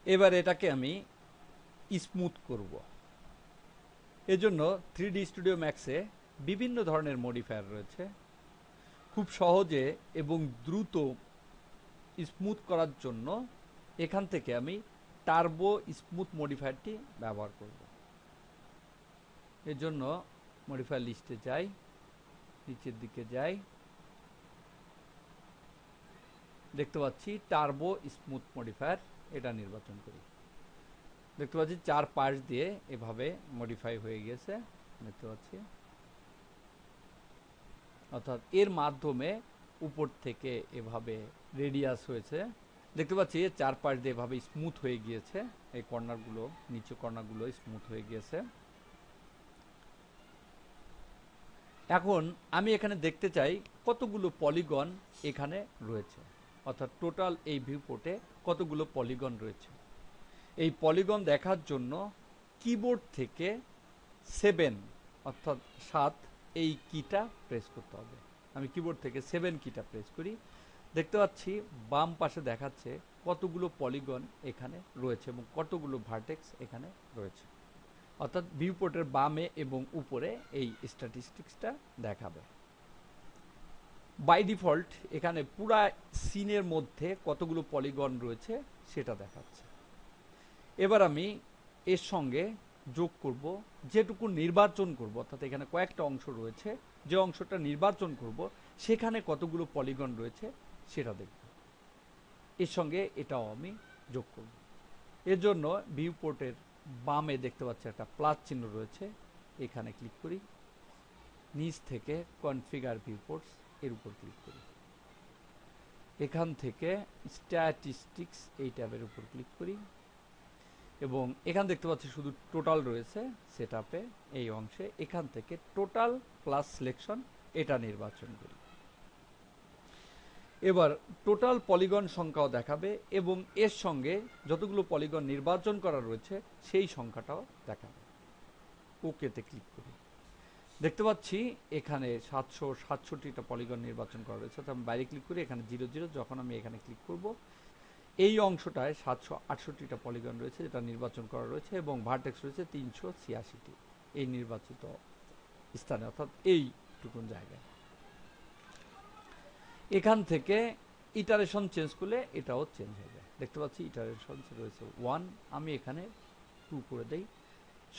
এবার এটাকে আমি স্মুথ করব। এজন্য 3D স্টুডিও ম্যাক্সে বিভিন্ন ধরনের মডিফায়ার রয়েছে। খুব সহজে এবং দ্রুত স্মুথ করার জন্য এখান থেকে আমি টার্বো স্মুথ মডিফায়ারটি ব্যবহার করব। এর জন্য মডিফায়ার লিস্টে যাই, নিচের দিকে যাই, দেখতে পাচ্ছি টার্বো স্মুথ মডিফায়ার, এটা নির্বাচন করি। দেখতে পাচ্ছি চার পাশ দিয়ে এভাবে মডিফাই হয়ে গেছে, দেখতে পাচ্ছি। অর্থাৎ এর মাধ্যমে উপর থেকে এভাবে রেডিয়াস হয়েছে, দেখতে পাচ্ছি চার পাশ দিয়ে এভাবে স্মুথ হয়ে গিয়েছে। এই কর্নারগুলো, নিচু কর্নারগুলো স্মুথ হয়ে গিয়েছে। এখন আমি এখানে দেখতে চাই কতগুলো পলিগন এখানে রয়েছে, অর্থাৎ টোটাল এই ভিউপোর্টে কতগুলো পলিগন রয়েছে। এই পলিগন দেখার জন্য কিবোর্ড থেকে 7 অর্থাৎ 7 এই কিটা প্রেস করতে হবে। আমি কিবোর্ড থেকে 7 কিটা প্রেস করি। দেখতে পাচ্ছি বাম পাশে দেখাচ্ছে কতগুলো পলিগন এখানে রয়েছে এবং কতগুলো ভার্টেক্স এখানে রয়েছে। অর্থাৎ ভিউপোর্টের বামে এবং উপরে এই স্ট্যাটিস্টিক্সটা দেখাবে। বাই ডিফল্ট এখানে পুরা সিনের মধ্যে কতগুলো পলিগন রয়েছে সেটা দেখাচ্ছে। এবার আমি এর সঙ্গে যোগ করব যেটুকু নির্বাচন করব, অর্থাৎ এখানে কয়েকটা অংশ রয়েছে, যে অংশটা নির্বাচন করব সেখানে কতগুলো পলিগন রয়েছে সেটা দেখব। এর সঙ্গে এটাও আমি যোগ করব। এর জন্য ভিউপোর্টের বামে দেখতে পাচ্ছি একটা প্লাস চিহ্ন রয়েছে, এখানে ক্লিক করি। নিচ থেকে কনফিগার ভিউপোর্টস এর উপর ক্লিক করি। এখান থেকে স্ট্যাটিস্টিক্স এই ট্যাবের উপর ক্লিক করি এবং এখান দেখতে পাচ্ছি শুধু টোটাল রয়েছে সেটআপে এই অংশে। এখান থেকে টোটাল প্লাস সিলেকশন এটা নির্বাচন করি। এবার টোটাল পলিগন সংখ্যাও দেখাবে এবং এর সঙ্গে যতগুলো পলিগন নির্বাচন করা রয়েছে সেই সংখ্যাটাও দেখাবে। ওকেতে ক্লিক করি। দেখতে পাচ্ছি এখানে 767টা পলিগন নির্বাচন করা রয়েছে। তো আমি বাইরে ক্লিক করি, এখানে 00। যখন আমি এখানে ক্লিক করব এই অংশটায় 768টা পলিগন রয়েছে যেটা নির্বাচন করা রয়েছে এবং ভার্টেক্স রয়েছে 386টি এই নির্বাচিত স্থানে, অর্থাৎ এইটুকুন জায়গায়। এখান থেকে ইটারেশন চেঞ্জ করলে এটাও চেঞ্জ হয়ে যায়। দেখতে পাচ্ছি ইটারেশন রয়েছে 1, আমি এখানে 2 করে দেই।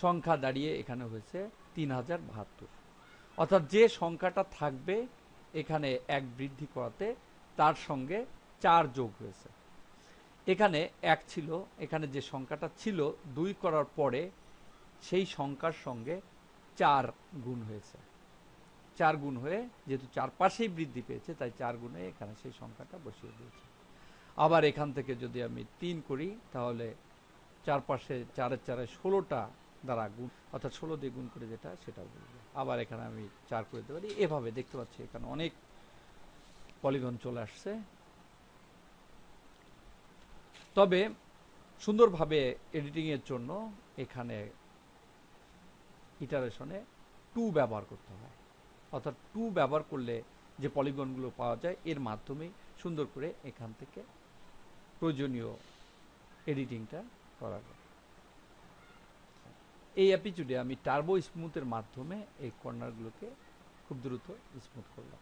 সংখ্যা দাঁড়িয়ে এখানে হয়েছে 3072। অর্থাৎ যে সংখ্যাটা থাকবে এখানে 1 বৃদ্ধি করাতে তার সঙ্গে 4 যোগ হয়েছে। এখানে 1 ছিল, এখানে যে সংখ্যাটা ছিল 2 করার পরে সেই সংখ্যার সঙ্গে 4 গুণ হয়েছে। 4 গুণ হয়ে যেহেতু চারপাশেই বৃদ্ধি পেয়েছে তাই 4 গুণে এখানে সেই সংখ্যাটা বসিয়ে দিয়েছে। আবার এখান থেকে যদি আমি 3 করি তাহলে চারপাশে 4-এর 4-এ 16টা দ্বারা গুণ, অর্থাৎ 16 দিয়ে গুণ করে যেটা সেটা বলবে। আবার এখানে আমি 4 করে দিতে পারি। এভাবে দেখতে পাচ্ছি এখানে অনেক পলিগন চলে আসছে। তবে সুন্দরভাবে এডিটিংয়ের জন্য এখানে ইটারেশনে 2 ব্যবহার করতে হয়। অর্থাৎ 2 ব্যবহার করলে যে পলিগনগুলো পাওয়া যায় এর মাধ্যমে সুন্দর করে এখান থেকে প্রয়োজনীয় এডিটিংটা করা যায়। এই এপিসোডে আমি টার্বো স্মুথের মাধ্যমে এই কর্নারগুলোকে খুব দ্রুত স্মুথ করলাম।